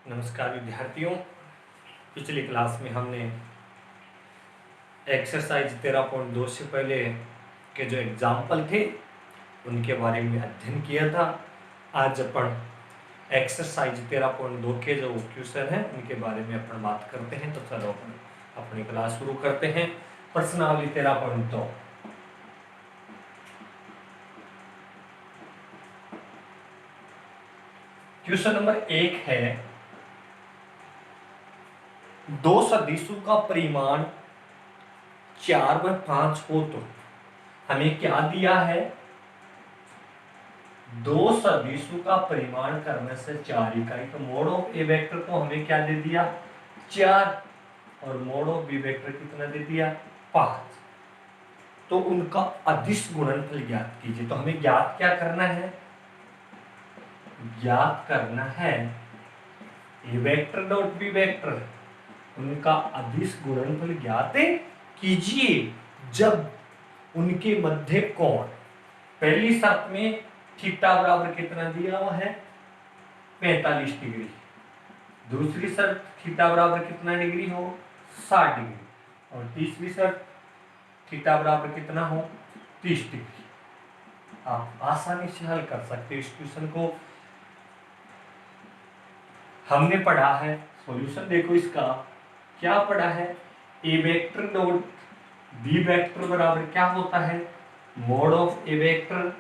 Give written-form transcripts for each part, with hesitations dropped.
नमस्कार विद्यार्थियों। पिछली क्लास में हमने एक्सरसाइज 13.2 से पहले के जो एग्जाम्पल थे उनके बारे में अध्ययन किया था। आज अपन एक्सरसाइज 13.2 के जो क्वेश्चन हैं उनके बारे में अपन बात करते हैं। तो चलो अपन अपनी क्लास शुरू करते हैं। प्रश्नावली 13.2। क्वेश्चन नंबर 1 है, दो सदिशों का परिमाण 4/5 हो तो हमें क्या दिया है? दो सदिशों का परिमाण करने से 4 इकाई, तो मोड ऑफ ए वेक्टर को हमें क्या दे दिया? 4, और मोड ऑफ बी वेक्टर कितना दे दिया? 5। तो उनका अदिश गुणनफल ज्ञात कीजिए। तो हमें ज्ञात क्या करना है? ज्ञात करना है A vector dot B vector, उनका अदिश गुणनफल ज्ञात कीजिए जब उनके मध्य कोण, पहली शर्त में थीटा बराबर कितना दिया हुआ है? 45 डिग्री। दूसरी शर्त थीटा बराबर कितना डिग्री हो? 60 डिग्री। और तीसरी शर्त थीटा बराबर कितना हो? 30 डिग्री। आप आसानी से हल कर सकते हो इस क्वेश्चन को। हमने पढ़ा है, सॉल्यूशन देखो इसका क्या पढ़ा है? A vector dot B vector बराबर क्या होता है? Mod of A vector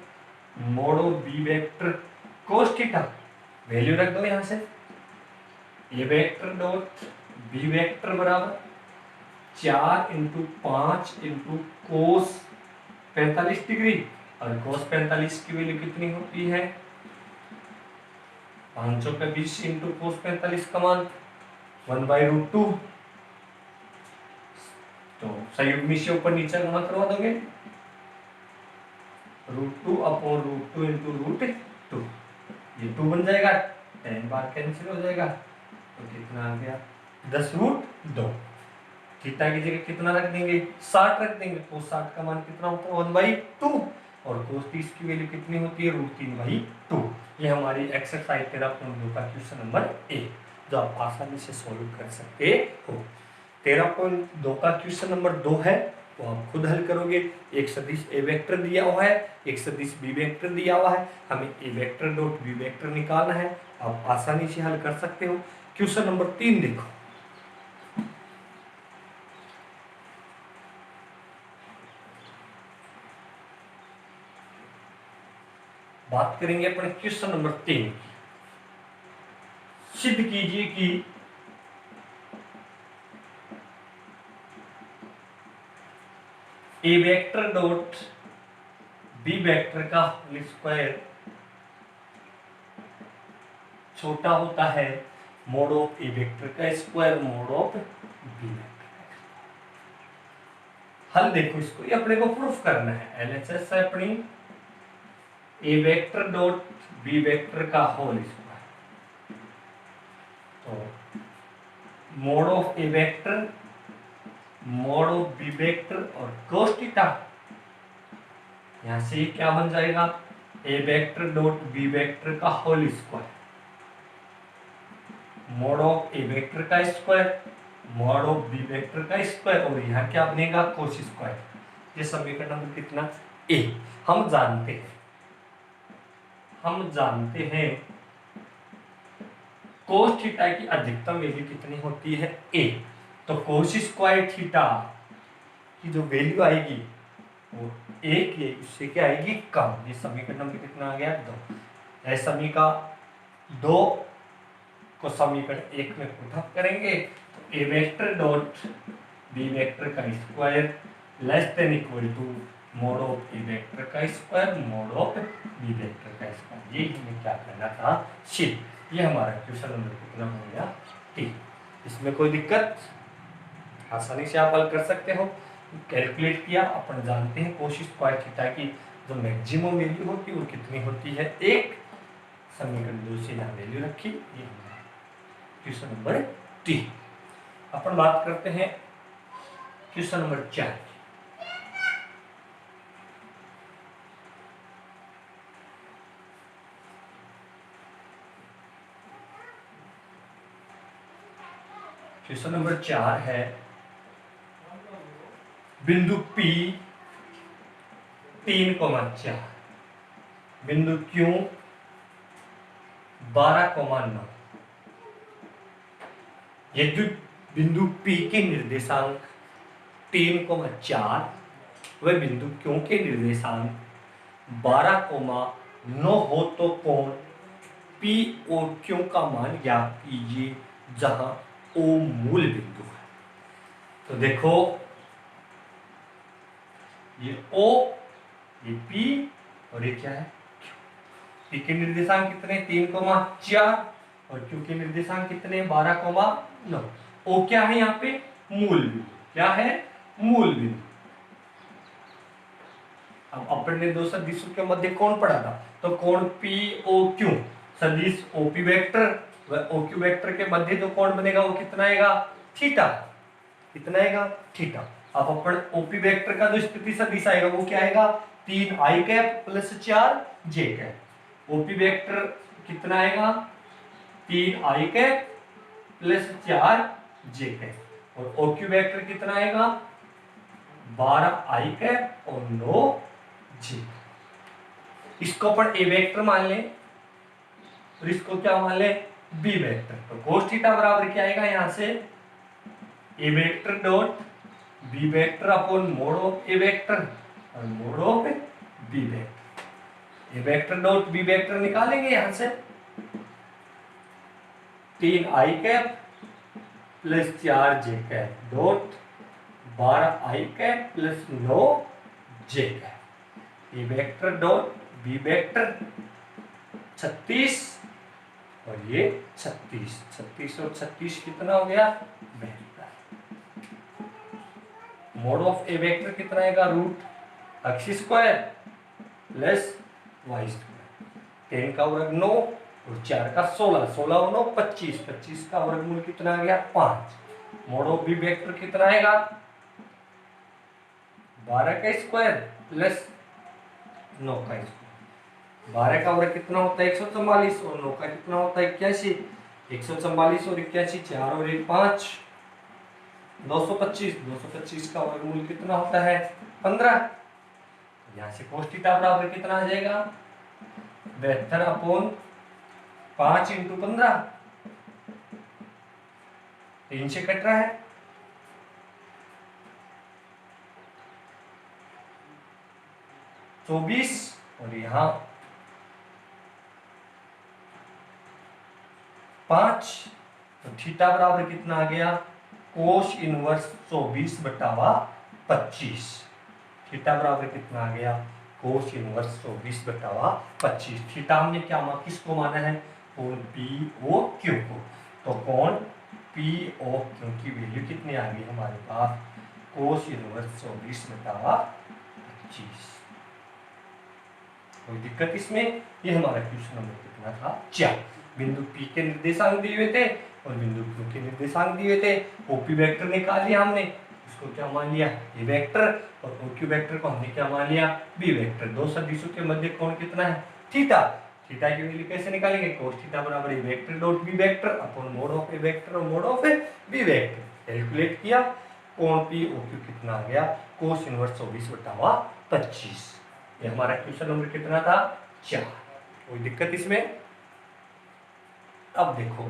mod of B vector cos theta. Value रख दो यहां से। ए वेक्टर डॉट बी वेक्टर बराबर 4 × 5 × कोस 45 डिग्री। और कोस 45 की वैल्यू कितनी होती है? 520 × कोस 45 का मान 1/√2। तो संयुग्मी से ऊपर नीचे गुणा करवा दोगे, √2/√2 × √2। ये 2 बन जाएगा, 10 बार कैंसिल हो जाएगा। तो कितना आ गया? 10√2। थीटा की जगह कितना रख देंगे? 60 रख देंगे। तो 60 का मान कितना होता है? 1/2। और कोस 30 की वैल्यू कितनी होती है? √3/2। ये हमारी एक्सरसाइज 13.2 का क्वेश्चन नंबर ए, जो आप आसानी से सोल्व कर सकते हो। 13.2 का क्वेश्चन नंबर 2 है, वो आप खुद हल करोगे। एक सदिश ए वेक्टर दिया हुआ है, एक सदिश बी वेक्टर दिया हुआ है। हमें ए वेक्टर डॉट बी वेक्टर निकालना है। आप आसानी से हल कर सकते हो। क्वेश्चन नंबर 3 देखो। बात करेंगे अपने क्वेश्चन नंबर 3। सिद्ध कीजिए कि ए वेक्टर डॉट बी वेक्टर का होल स्क्वायर छोटा होता है मोड ऑफ ए वेक्टर का square mod of B vector. हल देखो इसको, ये अपने को प्रूफ करना है। एलएचएस है अपनी a vector dot B vector का होल स्क्वायर। तो mod of A vector mod of B vector और cos थीटा, यहां से क्या बन जाएगा? A vector dot B vector का whole square mod of A vector का square mod of B vector का स्क्वायर, और यहां क्या बनेगा? Cos square. ये समीकरण नंबर कितना? ए। हम जानते हैं कोस थीटा की अधिकतम वैल्यू कितनी होती है? ए। तो कोस स्क्वायर थीटा की जो वैल्यू आएगी वो 1 है, उससे क्या आएगी? कम। ये समीकरण नंबर कितना आ गया? 2। ऐसा समीकरण 2 को समीकरण 1 में पृथक करेंगे तो a vector dot B vector का square less than equal to mod of A vector का square mod of B vector का स्क्वायर। ये हमें क्या करना था? सिद्ध। ये हमारा क्वेश्चन नंबर कितना हो गया? 3। इसमें कोई दिक्कत? आसानी से आप हल कर सकते हो। कैलकुलेट किया, अपन जानते हैं कोस स्क्वायर थीटा की जो मैक्सिमम वैल्यू होती है वो कितनी होती है? 1। समीकरण 2 से यहाँ वैल्यू रखी। ये हमारा क्वेश्चन नंबर 3। अपन बात करते हैं क्वेश्चन नंबर 4। क्वेश्चन नंबर 4 है बिंदु P 3,4, बिंदु Q 12,9। यदि बिंदु P के निर्देशांक 3,4 व बिंदु Q के निर्देशांक 12,9 हो तो कोण P और Q का मान ज्ञात कीजिए जहां O मूल बिंदु है। तो देखो ये O, ये P और ये क्या है P के निर्देशांक कितने 3,4 और Q के निर्देशांक कितने 12,9। O क्या है यहाँ पे मूल बिंदु, क्या है मूल बिंदु। अब अपन ने दो सदिशों के मध्य कोण पढ़ा था, तो कोण POQ सदिश OP वेक्टर व OQ वेक्टर के मध्य जो कोण बनेगा वो कितना आएगा थीटा, कितना आएगा थीटा। अब अपन OP वेक्टर का जो स्थिति सदिश आएगा वो क्या आएगा 3i cap plus 4j cap. OP vector कितना आएगा 3i cap plus 4j cap और OQ वेक्टर कितना आएगा 12i कैप और 9j। इसको अपन ए वेक्टर मान लें और इसको क्या मान लें बी वेक्टर। तो cos थीटा बराबर क्या आएगा यहां से ए vector dot B vector upon mod of A vector और mod of B vector. A vector dot B vector निकालेंगे यहां से 3i cap plus 4j cap dot 12i cap plus 9j cap. A vector dot B vector 36 और ये 36 और 36 कितना हो गया 72। मोड ऑफ ए वेक्टर कितना आएगा root x square plus y square. 10 का वर्ग 9 और 4 का 16, 16 और 9 25, 25 का वर्गमूल कितना आ गया 5। मोड ऑफ बी वेक्टर कितना आएगा 12 का स्क्वायर प्लस 9 का स्क्वायर। 12 का वर्ग कितना होता है 144 और 9 का कितना होता है 81। 144 और 81 4 और 1 5 225। 225 का वर्गमूल कितना होता है 15। यहाँ से cos थीटा बराबर कितना आ जाएगा 72 अपॉन 5 इंटू 15। 3 से कट रहा है 24 और यहाँ 5। तो थीटा बराबर कितना आ गया कोस इनवर्स 24/25। थीटा बराबर कितना आ गया कोस इनवर्स 24/25। थीटा हमने क्या किसको माना है कोण POQ को। तो कोण POQ की वैल्यू कितनी आ गई हमारे पास कोस इनवर्स 24/25। कोई दिक्कत इसमें। ये हमारा क्वेश्चन नंबर कितना था 4। बिंदु P के निर्देशांक दिए हुए थे और बिंदु Q के निर्देशांक दिए हुए थे। OP वेक्टर निकाल लिया हमने, इसको क्या मान लिया A वेक्टर और OQ वेक्टर को हमने क्या मान लिया B वेक्टर। दो सदिशों के मध्य कोण कितना है थीटा। थीटा की वैल्यू कैसे निकालेंगे cos थीटा बराबर A vector dot B vector upon mod of A vector और mod of B vector. Calculate किया कोण POQ कितना आ गया cos इनवर्स 24/25। ये हमारा क्वेश्चन नंबर कितना था 4। कोई दिक्कत इसमें। अब देखो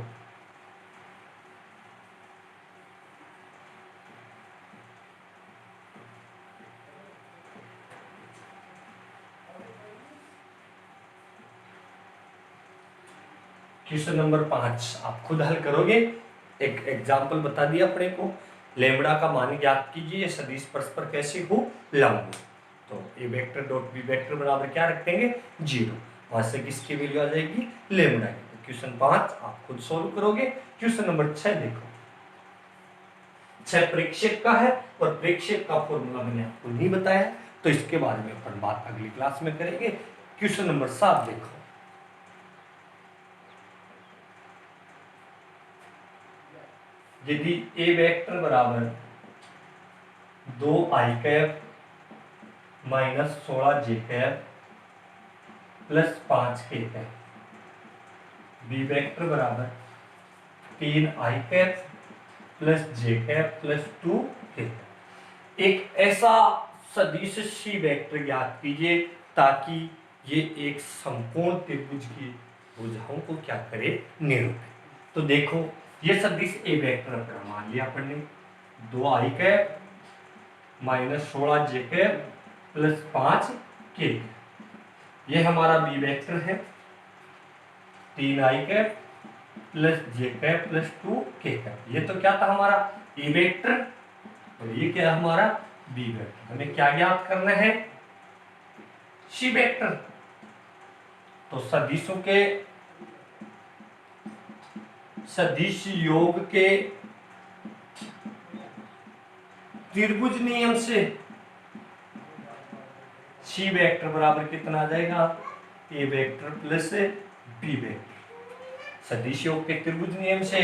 क्वेश्चन नंबर 5 आप खुद हल करोगे। एक एग्जाम्पल बता दिया अपने को। लेमड़ा का मान ज्ञात कीजिए सदिश परस्पर कैसे हो लंब। तो a vector dot B vector बराबर क्या रख देंगे 0। वहां से किसकी वैल्यू आ जाएगी लेमड़ा की। क्वेश्चन 5 आप खुद सोल्व करोगे। क्वेश्चन नंबर 6 देखो। 6 प्रेक्षक का है और प्रेक्षक का फॉर्मूला मैंने आपको नहीं बताया, तो इसके बारे में अपन बात अगली क्लास में करेंगे। क्वेश्चन नंबर 7 देखो। यदि ए वेक्टर बराबर 2i cap minus 16j cap plus 5k cap, B vector बराबर 3i cap plus J cap plus 2 K cap. एक ऐसा सदिश सी वेक्टर ज्ञात कीजिए ताकि ये एक समकोण त्रिभुज की भुजाओं को क्या करे, निरूपे। तो देखो ये सदिश ए वेक्टर का मान लिया अपन ने, 2 आई कैप माइनस 16 जे कैप प्लस 5 के, ये हमारा बी वेक्टर है, 3 आई cap plus J cap plus 2 K cap. ये तो क्या था हमारा ए वेक्टर, और ये क्या है हमारा बी वेक्टर। हमें क्या ज्ञात करना है, सी वेक्टर। तो सदिशों के सदिश योग के त्रिभुज नियम से सी वेक्टर बराबर कितना आ जाएगा, a vector plus b vector. सदिश योग के त्रिभुज नियम से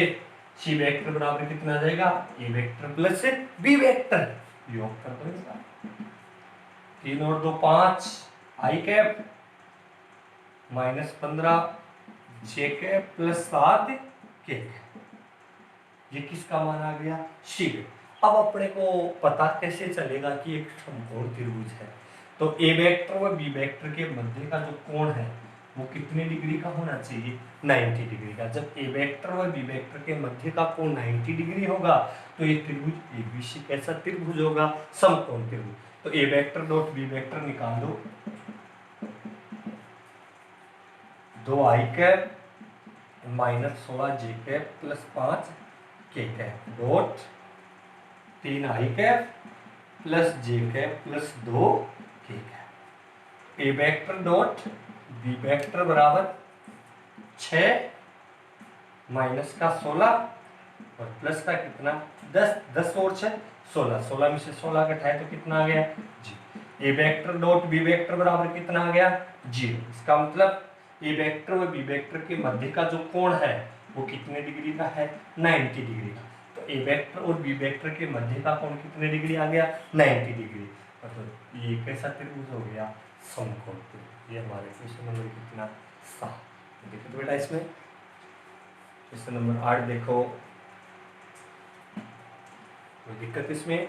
सी वेक्टर बराबर कितना आ जाएगा, a vector plus b vector. योग कर दो इसका, 3 और 2 5 आई कैप माइनस 15 जे कैप प्लस 7 के। ये किसका मान आ गया, सी वेक्टर। अब अपने को पता कैसे चलेगा कि एक समकोण त्रिभुज है, तो ए वेक्टर व बी वेक्टर के मध्य का जो कोण है वो कितने डिग्री का होना चाहिए, 90 डिग्री का। जब ए वेक्टर व बी वेक्टर के मध्य का कोण 90 डिग्री होगा तो ये त्रिभुज एबीसी कैसा त्रिभुज होगा, समकोण त्रिभुज। तो a vector dot B vector निकाल दो, 2 आई कैप माइनस 16 जे कैप प्लस 5 के cap dot 3 I cap plus J cap plus 2 K cap. A vector dot B vector बराबर 6 माइनस का 16 और प्लस का कितना 10, 10 और 6 16, 16 में से 16 घटाए तो कितना आ गया जी। ए वेक्टर डॉट बी वेक्टर बराबर कितना आ गया 0। इसका मतलब ए वेक्टर व बी वेक्टर के मध्य का जो कोण है वो कितने डिग्री का है, 90 डिग्री का। तो ए वेक्टर और बी वेक्टर के मध्य का कोण कितने डिग्री आ गया, 90 डिग्री। मतलब ये कैसा त्रिभुज हो गया, समकोण त्रिभुज। ये हमारे क्वेश्चन नंबर कितना 7। देखो तो बेटा इसमें क्वेश्चन नंबर 8 देखो, कोई दिक्कत इसमें,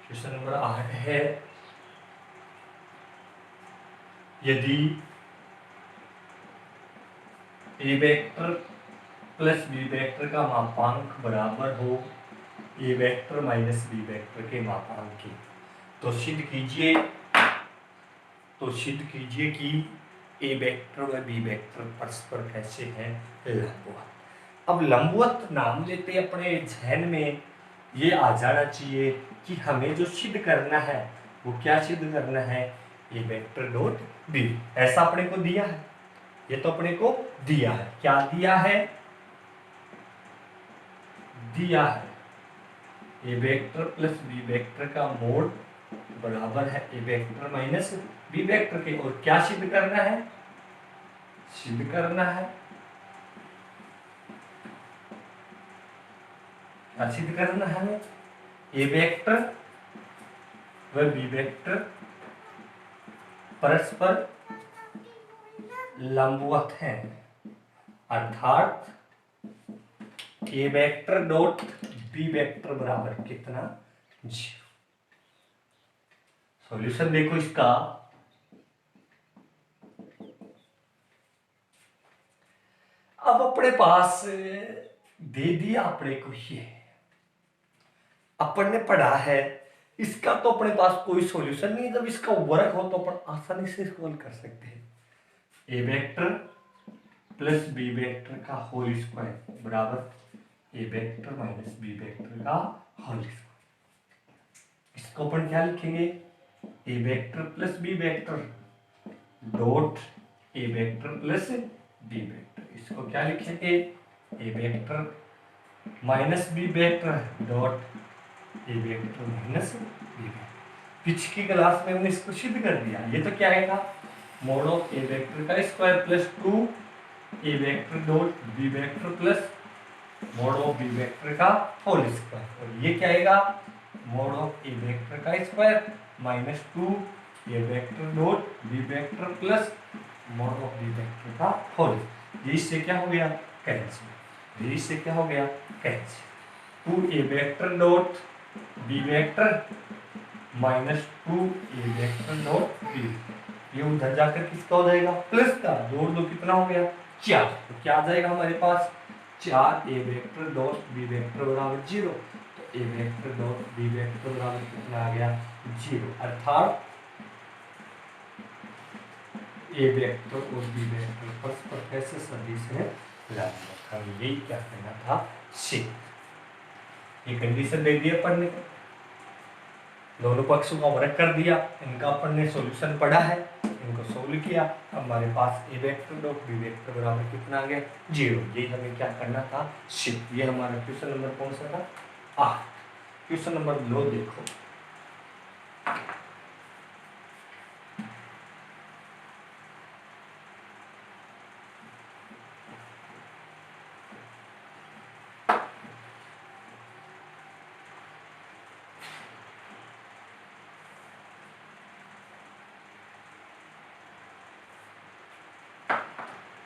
क्वेश्चन नंबर 8 है, यदि ए वेक्टर प्लस बी वेक्टर का मापांक बराबर हो ए वेक्टर माइनस बी वेक्टर के मापांक की, तो सिद्ध कीजिए कि ए वेक्टर व बी वेक्टर परस्पर कैसे हैं, लंबवत। अब लंबवत नाम लेते अपने जहन में ये आ जाना चाहिए कि हमें जो सिद्ध करना है वो क्या सिद्ध करना है, ए वेक्टर डॉट बी। ऐसा अपने को दिया है, ये तो अपने को दिया है, क्या दिया है, A vector plus b vector का मोड बराबर है A vector minus b vector के। और क्या सिद्ध करना है, क्या सिद्ध करना है हमें, ए वेक्टर व बी वेक्टर परस्पर लंबवत हैं, अर्थात ए वेक्टर डॉट बी वेक्टर बराबर कितना 0। सॉल्यूशन देखो इसका, अब अपने पास दे दिया अपने को, ये अपन ने पढ़ा है, इसका तो अपने पास कोई सॉल्यूशन नहीं। जब इसका वर्क हो तो अपन आसानी से सॉल्व कर सकते हैं। A vector plus b vector का होल स्क्वायर बराबर a vector minus b vector का होल स्क्वायर। इसको अपन क्या लिखेंगे, a vector plus b vector dot a vector plus b vector. इसको क्या लिखेंगे, a vector minus b vector dot a vector minus b vector. पिछली क्लास में हमने इसको सिद्ध कर दिया। ये तो क्या आएगा, मोड ऑफ ए वेक्टर का square plus 2 A vector dot B vector plus mod of B vector का होल स्क्वायर। और ये क्या आएगा, मोड ऑफ ए वेक्टर का square minus 2 A vector dot B vector plus mod of B vector का whole. ये इससे क्या हो गया, कैंसिल। ये इससे क्या हो गया, कैंसिल। 2 ए vector dot B vector minus 2 ए वेक्टर डॉट बी, ये उधर जाकर किसका हो जाएगा, प्लस का। जोड़ दो, कितना हो गया, 4। तो क्या आ जाएगा हमारे पास, 4 ए वेक्टर डॉट बी वेक्टर बराबर 0। तो a vector dot B vector बराबर कितना आ गया, 0। अर्थात ए वेक्टर और बी वेक्टर परस्पर कैसे सदिश है, हम यही क्या करना था, सी। ये कंडीशन दे दिया पढ़ने को, दोनों पक्षों का वर्ग कर दिया, इनका अपन ने सॉल्यूशन पढ़ा है, इनको सोल्व किया। हमारे पास ए वेक्टर डॉट बी वेक्टर बराबर कितना आ गया, 0। यही हमें क्या करना था, शिफ्ट। ये हमारा क्वेश्चन नंबर कौन सा था, 8। क्वेश्चन नंबर लो देखो,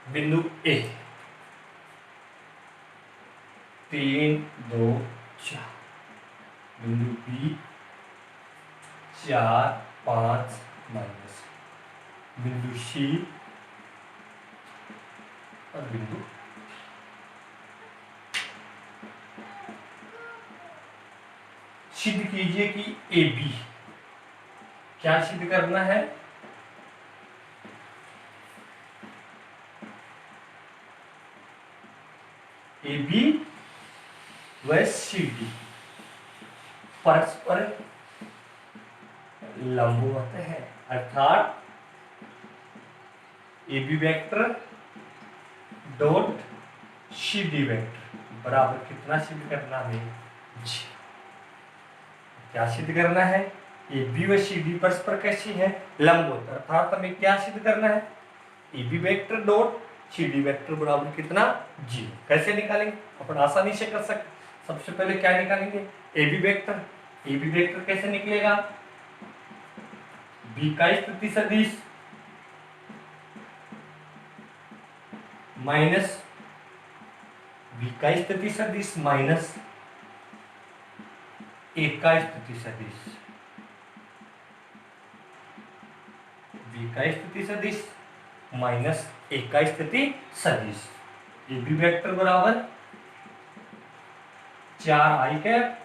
बिंदु ए 3, 2, 4, बिंदु बी 4, 5 माइनस, बिंदु सी और बिंदु सिद्ध कीजिए कि ए बी, क्या सिद्ध करना है, ए बी व सी डी परस्पर लंबवत है। अर्थात A B vector dot C D vector बराबर कितना सिद्ध करना है, जी। क्या सिद्ध करना है, ए बी व सी डी परस्पर कैसी है, लंबवत। अर्थात हमें क्या सिद्ध करना है, A B vector dot C D vector बराबर कितना, 0। कैसे निकालेंगे, अपन आसानी से कर सकते। सबसे पहले क्या निकालेंगे, A B vector. A B vector कैसे निकलेगा, बी का स्थिति सदिश माइनस बी का स्थिति सदिश माइनस ए का स्थिति सदिश, बी का स्थिति सदिश माइनस ए का स्थिति सदिश। ए बी वेक्टर बराबर 4i cap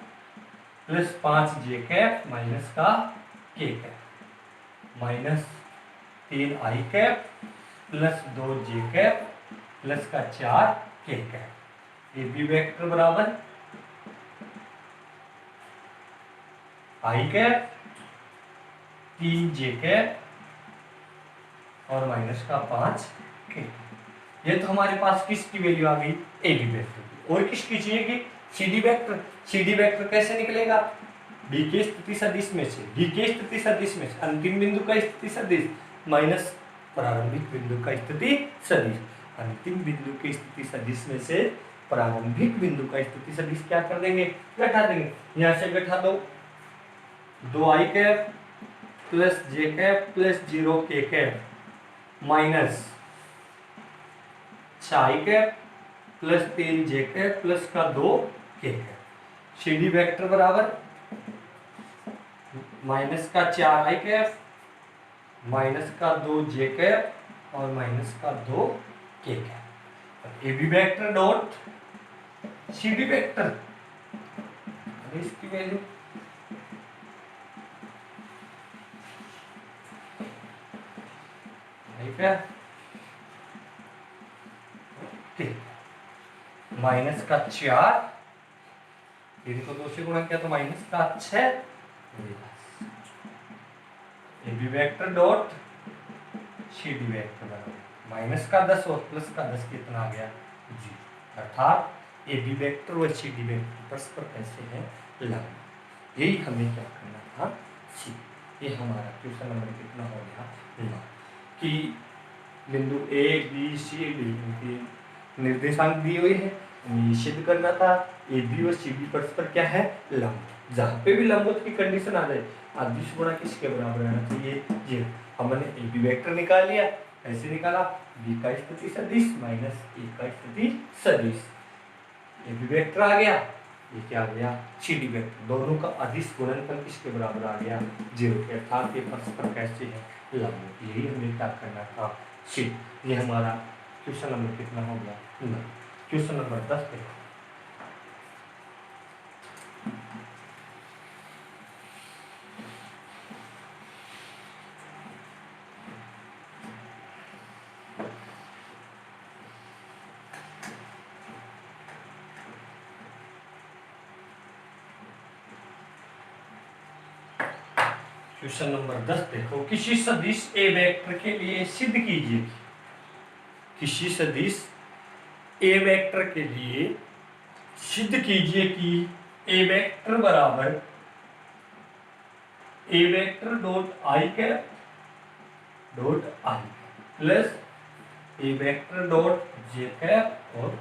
plus 5j cap minus का k cap minus 3i cap plus 2j cap plus का 4k cap. A B vector बराबर i कैप 3j कैप और माइनस का 5k। ये तो हमारे पास किसकी वैल्यू आ गई, ए बी वेक्टर की। और किसकी चाहिए, C D vector. C D vector कैसे निकलेगा, डी के स्थिति सदिश में से, डी के स्थिति सदिश में से अंतिम बिंदु का स्थिति सदिश माइनस प्रारंभिक बिंदु का स्थिति सदिश। अंतिम बिंदु की स्थिति सदिश में से प्रारंभिक बिंदु का स्थिति सदिश क्या कर देंगे, घटा देंगे। यहां से घटा दो, 2i cap plus j cap plus 0k cap minus 6i cap plus 3j cap plus का 2k cap. C D vector बराबर माइनस का 4i कैप माइनस का 2j कैप और माइनस का 2k cap. A B vector dot C D vector, इसकी value minus का 4, इनको 2 से गुणा किया तो माइनस का 6। A B vector dot C D vector बराबर माइनस का 10 और प्लस का 10 कितना आ गया, 0। अर्थात ए बी वेक्टर और सी डी वेक्टर परस्पर कैसे हैं, लंब। यही हमें क्या करना था, सी। ये हमारा क्वेश्चन नंबर कितना हो गया, 9। कि बिंदु ए बी सी डी इनकी निर्देशांक दी हुई है, हमें ये सिद्ध करना था ए बी और सी बी परस्पर क्या है, लंब। जहाँ पे भी लंबवत की कंडीशन आ जाए अदिश गुणा किसके बराबर आना चाहिए, ये। हमने ए बी वेक्टर निकाल लिया, ऐसे निकाला बी का स्थिति सदिश माइनस ए का स्थिति सदिश, ए बी वेक्टर आ गया, ये क्या आ गया, सी डी वेक्टर। दोनों का अदिश गुणनफल किसके बराबर आ गया, 0 के, अर्थात ये परस्पर कैसे है, लंब। यही हमें क्या करना था, सी। ये हमारा क्वेश्चन नंबर कितना हो गया, 9। क्वेश्चन नंबर 10 देखो। क्वेश्चन नंबर 10 देखो, किसी सदिश ए वेक्टर के लिए सिद्ध कीजिए, किसी सदिश ए वेक्टर के लिए सिद्ध कीजिए कि ए वेक्टर बराबर a vector dot i cap dot i plus a vector dot j cap और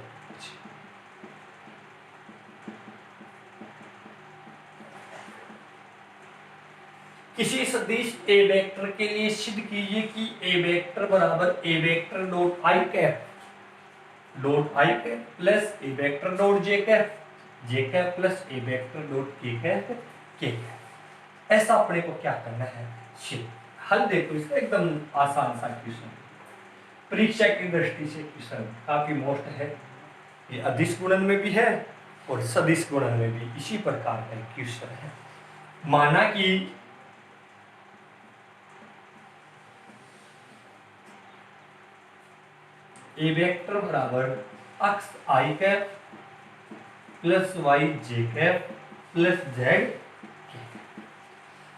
किसी सदिश ए वेक्टर के लिए सिद्ध कीजिए कि ए वेक्टर बराबर a vector dot i cap plus a vector dot j cap plus a vector dot k cap. ऐसा अपने को क्या करना है, सिद्ध। हल देखो इसका, एकदम आसान सा क्वेश्चन, परीक्षा की दृष्टि से क्वेश्चन काफी मोस्ट है। ये अदिश गुणन में भी है और सदिश गुणन में भी इसी प्रकार का क्वेश्चन है। माना कि ए वेक्टर बराबर x i cap plus Y j cap plus Z.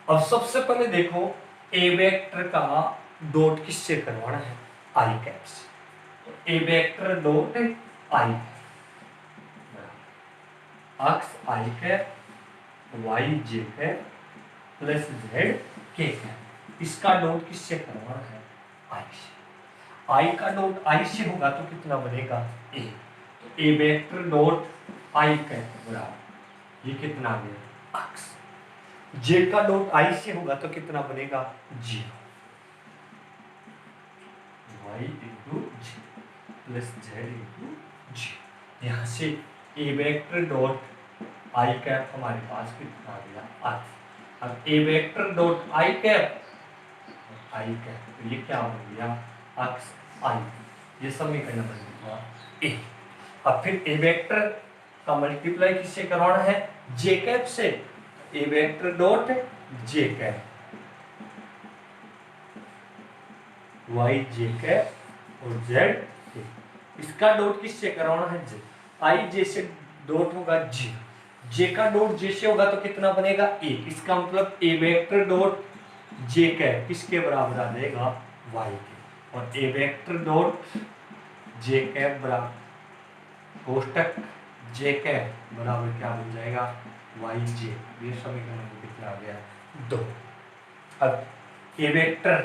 अब सबसे पहले देखो ए वेक्टर का डॉट किससे करवाना है, आई कैप से। तो a vector dot i x i cap y j cap plus z k cap, इसका डॉट किससे करवाना है, आई से। आई का डॉट आई से होगा तो कितना बनेगा, ए। तो a vector dot i cap बराबर ये कितना आ गया, एक्स। जे का डॉट आई से होगा तो कितना बनेगा, 0, वाई इंटू जे प्लस जेड इंटू जे। यहां से ए वेक्टर डॉट आई कैप हमारे पास कितना आ गया, एक्स। अब ए वेक्टर डॉट आई कैप तो ये क्या हो गया, एक्स आई, ये समीकरण बन गया ए। अब फिर ए वेक्टर का मल्टीप्लाई किससे करवाना है, जे कैप से। ए vector dot j cap y j cap और जेड, इसका डॉट किससे करवाना है, जे। आई जे से डॉट होगा जे, जे का डॉट जे से होगा तो कितना बनेगा, ए। इसका मतलब ए वेक्टर डॉट जे कैप किसके बराबर आ जाएगा, वाई के। और ए वेक्टर डॉट जे कैप बराबर कोष्टक जे कैप बराबर क्या बन जाएगा, वाई जे। ये समीकरण कितना आ गया, 2। अब ए वेक्टर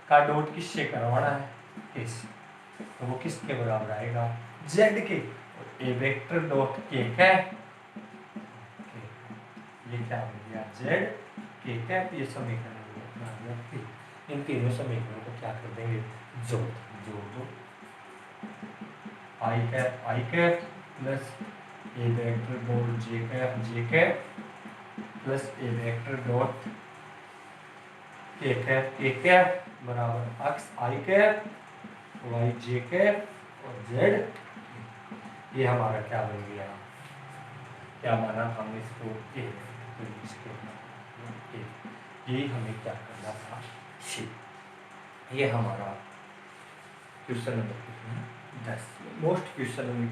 का डॉट किससे करवाना है, ए से, तो वो किसके बराबर आएगा, जेड के। और ए वेक्टर डॉट के कैप, ये क्या बन गया, जेड के कैप। ये समीकरण कितना आ गया, इन तीनों समीकरणों को क्या कर देंगे, जोड़ दो। I cap plus a vector dot j cap plus a vector dot k cap बराबर x i cap y j cap और जेड। ये हमारा क्या बन गया, क्या माना हमने इसको, ए। तो इसके ये हमें क्या करना था, सी। ये हमारा क्वेश्चन नंबर कितना, 10। मोस्ट क्वेश्चन में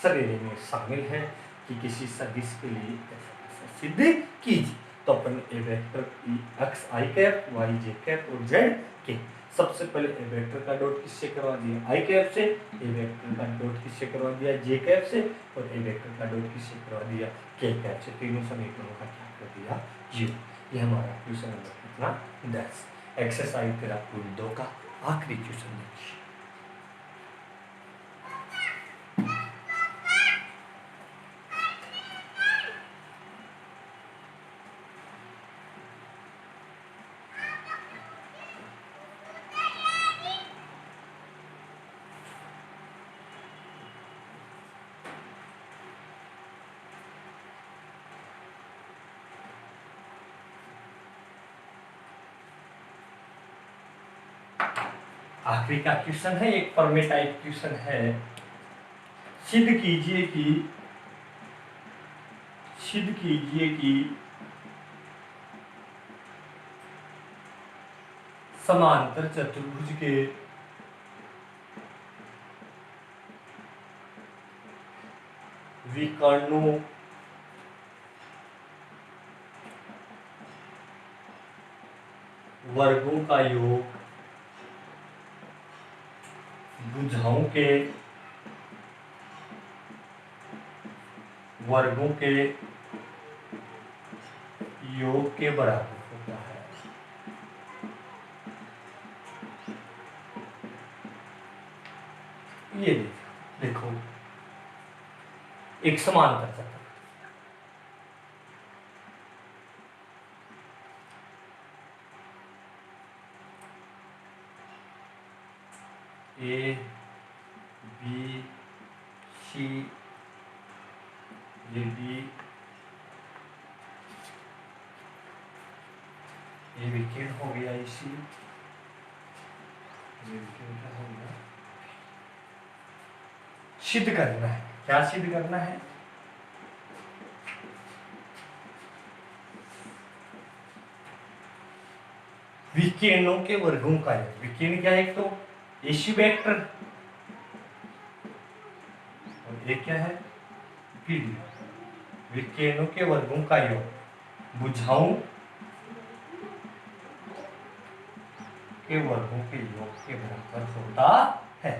सरेरे में शामिल है कि किसी सदिश के लिए ऐसा सिद्ध कीजिए। तो अपन ए vector x i cap y j cap और जेड के, सबसे पहले ए वेक्टर का डॉट किससे करवा दिया, आई कैप से। ए वेक्टर का डॉट किससे करवा दिया, जे कैप से। और ए वेक्टर का डॉट किससे करवा दिया, के कैप से। तीनों समीकरणों का क्या कर दिया, 0। ये हमारा क्वेश्चन नंबर कितना, 10। एक्सरसाइज तेरा पूल 2 का आखिरी क्वेश्चन देखिए। आखिरी का क्वेश्चन है, एक परमे टाइप क्वेश्चन है। सिद्ध कीजिए कि समांतर चतुर्भुज के विकर्णों वर्गों का योग भुजाओं के वर्गों के योग के बराबर होता है। ये देखो एक समांतर चतुर्भुज, ए बी सी, ये बी, ये विकेट हो गया, इसी ये विकेट क्या हो गया। सिद्ध करना है, क्या सिद्ध करना है? विकिरणों के वर्गों का योग। विकिरण क्या है? एक तो एसी वेक्टर और एक क्या है? पीडी। विकिरणों के वर्गों का योग भुजाओं के वर्गों के योग के बराबर होता है।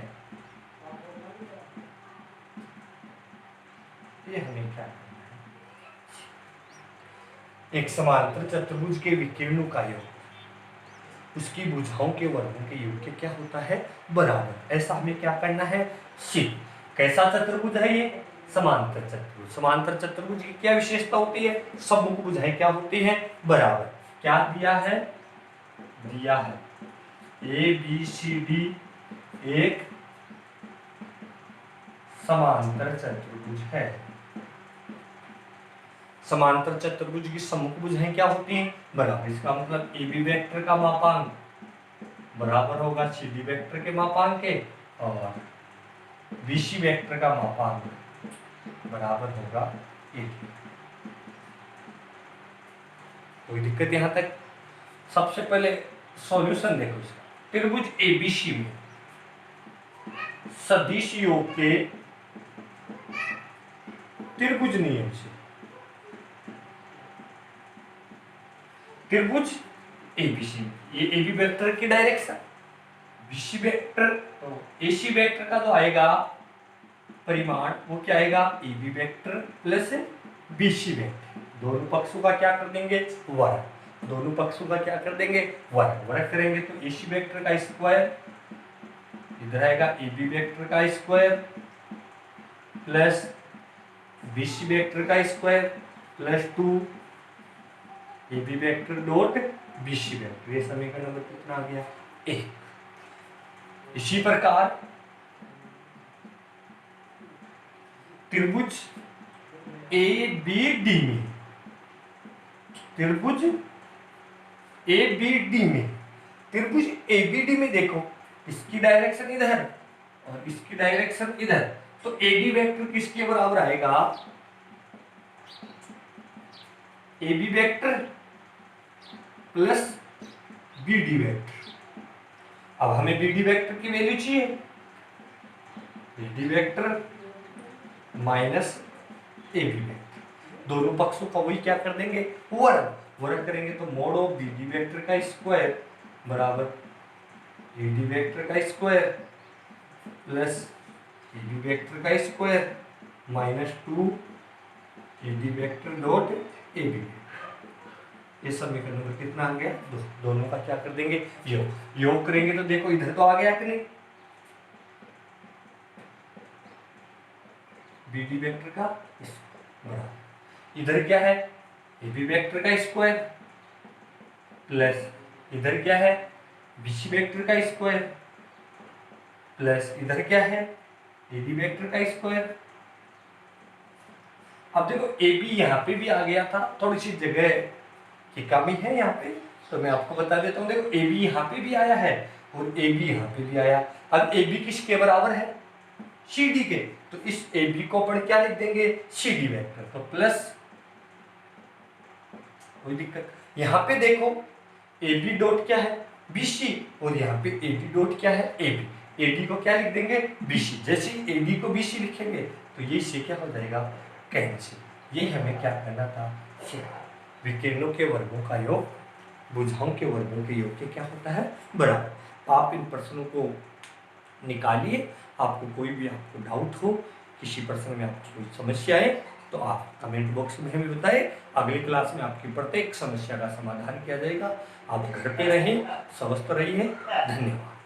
ये हमें क्या करना है? एक समांतर चतुर्भुज के विकिरणों का योग उसकी भुजाओं के वर्गों के योग के क्या होता है? बराबर। ऐसा हमें क्या करना है? सिद्ध। कैसा चतुर्भुज है ये? समांतर चतुर्भुज। समांतर चतुर्भुज की क्या विशेषता होती है? सम्मुख भुजाएं क्या होती हैं? बराबर। क्या दिया है? दिया है ए बी सी डी एक समांतर चतुर्भुज है। समांतर चतुर्भुज की सम्मुख भुजाएं क्या होती हैं? बराबर। इसका मतलब ए बी वेक्टर का मापांक बराबर होगा सी डी वेक्टर के मापांक के, और बी सी वेक्टर का मापांक बराबर होगा ए। कोई दिक्कत यहां तक? सबसे पहले सॉल्यूशन देखो इसका। त्रिभुज एबीसी में सदिश योग के त्रिभुज नियम से त्रिभुज एबीसी, ये एबी वेक्टर की direction, BC vector, AC vector का तो आएगा परिमाण, वो क्या आएगा? AB vector plus BC vector. दोनों पक्षों का क्या कर देंगे? वर्ग। दोनों पक्षों का क्या कर देंगे? वर्ग। वर्ग करेंगे तो एसी वेक्टर का स्क्वायर इधर आएगा, एबी वेक्टर का स्क्वायर प्लस बीसी वेक्टर का square plus 2 AB vector dot BC vector. ये समीकरण नंबर कितना आ गया? ए। इसी प्रकार त्रिभुज ए बी डी में, त्रिभुज ए बी डी में, त्रिभुज ए बी डी में देखो इसकी डायरेक्शन इधर और इसकी डायरेक्शन इधर, तो ए बी वेक्टर किसके बराबर आएगा? A B vector plus B D vector. अब हमें बी डी वेक्टर की वैल्यू चाहिए, B D vector minus A B vector. दोनों पक्षों का वही क्या कर देंगे? वर्ग। वर्ग करेंगे तो mod of b D vector का स्क्वायर बराबर ए डी वेक्टर का square plus a B vector का square minus 2 a d vector dot a b. ये समीकरण नंबर कितना आ गया? दोनों का क्या कर देंगे? योग। योग करेंगे तो देखो इधर तो आ गया कि नहीं? बी डी वेक्टर का बराबर इधर क्या है? ए बी वेक्टर का स्क्वायर प्लस इधर क्या है? बी सी वेक्टर का स्क्वायर प्लस इधर क्या है? ए बी वेक्टर का स्क्वायर। अब देखो ए बी यहाँ पे भी आ गया था, थोड़ी सी जगह की कमी है यहाँ पे, तो मैं आपको बता देता हूँ। देखो ए बी यहाँ पे भी आया है, और ए बी यहाँ पे भी आया। अब ए बी किसके बराबर है? सी डी के। तो इस ए बी को अपन क्या लिख देंगे? C D vector. तो प्लस, कोई दिक्कत? यहाँ पे देखो ए बी डॉट क्या है? बी सी, और यहाँ पे ए डी डॉट क्या है? A B. ए डी को क्या लिख देंगे? B C. जैसे ही ए डी को बी सी लिखेंगे तो ये से क्या हो जाएगा? कैंसिल। ये हमें क्या करना था? विकिरणों के वर्गों का योग भुजाओं के वर्गों के योग के क्या होता है? बराबर। आप इन प्रश्नों को निकालिए। आपको कोई भी आपको डाउट हो, किसी प्रश्न में आपकी कोई समस्या है तो आप कमेंट बॉक्स में हमें बताएं। अगली क्लास में आपकी प्रत्येक समस्या का समाधान किया जाएगा। आप घर पे रहें, स्वस्थ रहिए। धन्यवाद।